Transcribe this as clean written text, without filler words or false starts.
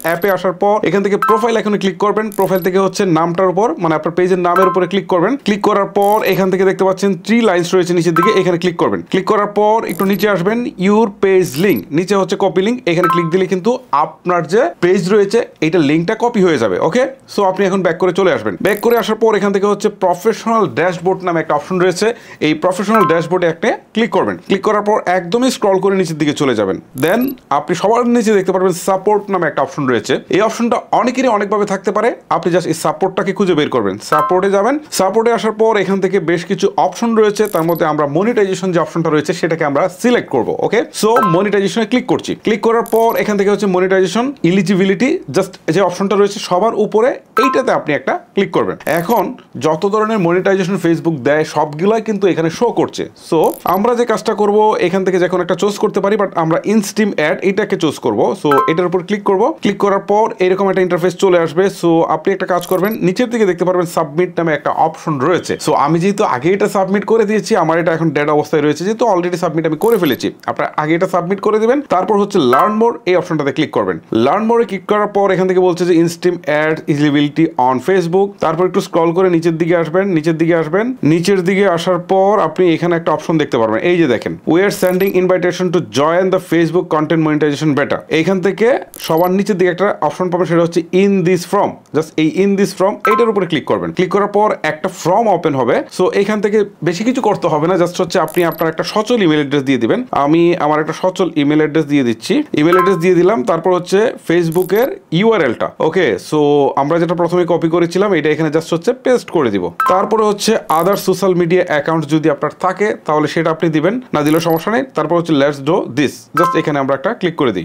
অ্যাপে আসার পর এখান থেকে প্রোফাইল আইকনে ক্লিক করবেন। প্রোফাইল থেকে হচ্ছে নামটার উপর, মানে আপনার পেজের নামের উপরে ক্লিক করবেন। ক্লিক করার পর এখান থেকে দেখতে পাচ্ছেন 3 লাইনস রয়েছে নিচের দিকে, এখানে ক্লিক করবেন। ক্লিক করার পর একটু নিচে আসবেন, ইউর পেজ লিঙ্ক, নিচে হচ্ছে কপি লিঙ্ক, এখানে ক্লিক দিলে কিন্তু আপনার যে পেজ রয়েছে এইটা লিঙ্কটা কপি হয়ে যাবে। ওকে, সো আপনি এখন ব্যাক করে চলে আসবেন। ব্যাক করে আসার পর এখান থেকে হচ্ছে প্রফেশনাল ড্যাশবোর্ড নামে একটা অপশন রয়েছে, এই প্রফেশনাল ড্যাশবোর্ডে একটা ক্লিক করবেন। ক্লিক করার পর একদমই স্ক্রল করে নিচের দিকে চলে যাবেন। দেন আপনি সবার নিচে দেখতে পারবেন সাপোর্ট নামে একটা অপশন রয়েছে। এই অপশনটা অনেকেরই অনেকভাবে থাকতে পারে, আপনি জাস্ট এই সাপোর্টটাকে খুঁজে বের করবেন। সাপোর্টে যাবেন, সাপোর্টে আসার পর এখান থেকে বেশ কিছু অপশন রয়েছে, তার মধ্যে আমরা মনিটাইজেশন যে অপশনটা রয়েছে সেটাকে আমরা সিলেক্ট করব। ওকে, সো মনিটাইজেশনে ক্লিক করছি। ক্লিক করার পর এখান থেকে হচ্ছে মনিটাইজেশন এলিজিবিলিটি, জাস্ট যে অপশনটা রয়েছে সবার উপরে এইটাতে আপনি একটা ক্লিক করবেন। এখন যত ধরনের মনিটাইজেশন ফেসবুক দেয় সবগুলাই কিন্তু এখানে শো করছে। সো আমরা যে কাজটা করব, এখান থেকে যখন একটা চুজ করতে পারি, বাট আমরা ইনস্টিম অ্যাড এটাকে চুজ করব। সো এটার উপর ক্লিক করব। ক্লিক করার পর এরকম একটা ইন্টারফেস চলে আসবে। সো আপনি একটা কাজ করবেন, নিচের দিকে দেখতে পারবেন সাবমিট নামে একটা অপশন রয়েছে। সো আমি যেহেতু আগে এটা সাবমিট করে দিয়েছি, আমার এটা এখন ডেড অবস্থায় রয়েছে, যেহেতু অলরেডি সাবমিট আমি করে ফেলেছি। আপনার আগে এটা সাবমিট করে দিবেন, তারপর হচ্ছে লার্ন মোর এই অপশনটাতে ক্লিক করবেন। লার্ন মোরে ক্লিক করার পর এখান থেকে বলছে যে ইনস্টিম অ্যাড এলিজিবিলিটি অন ফেসবুক। তারপর একটু স্ক্রল করে নিচের দিকে আসবেন, নিচের দিকে আসবেন। নিচের দিকে আসার পর আপনি এখানে একটা অপশন দেখতে পারবেন, এই যে দেখেন, we are sending invitation to join the Facebook content monetization beta. এইখান থেকে সবার নিচের দিকে একটা অপশন পাবেন, সেটা হচ্ছে ইন দিস ফর্ম। জাস্ট এই ইন দিস ফর্ম এইটার উপরে ক্লিক করবেন। ক্লিক করার পর একটা ফর্ম ওপেন হবে। সো এখান থেকে বেশি কিছু করতে হবে না, জাস্ট হচ্ছে আপনি আপনার একটা সচল ইমেল অ্যাড্রেস দিয়ে দিবেন। আমি আমার একটা সচল ইমেল অ্যাড্রেস দিয়ে দিচ্ছি। ইমেল অ্যাড্রেস দিয়ে দিলাম, তারপর হচ্ছে ফেসবুকের ইউআরএলটা। ওকে, সো আমরা যেটা প্রথমে কপি করেছিলাম এটা এখানে জাস্ট হচ্ছে পেস্ট করে দিব। তারপরে হচ্ছে আদার সোশ্যাল মিডিয়া অ্যাকাউন্ট যদি আপনার থাকে তাহলে সেটা আপনি দিবেন, না দিলেও সমস্যা নেই। তারপর হচ্ছে লেটস ডু দিস, জাস্ট এখানে আমরা একটা ক্লিক করে দিই।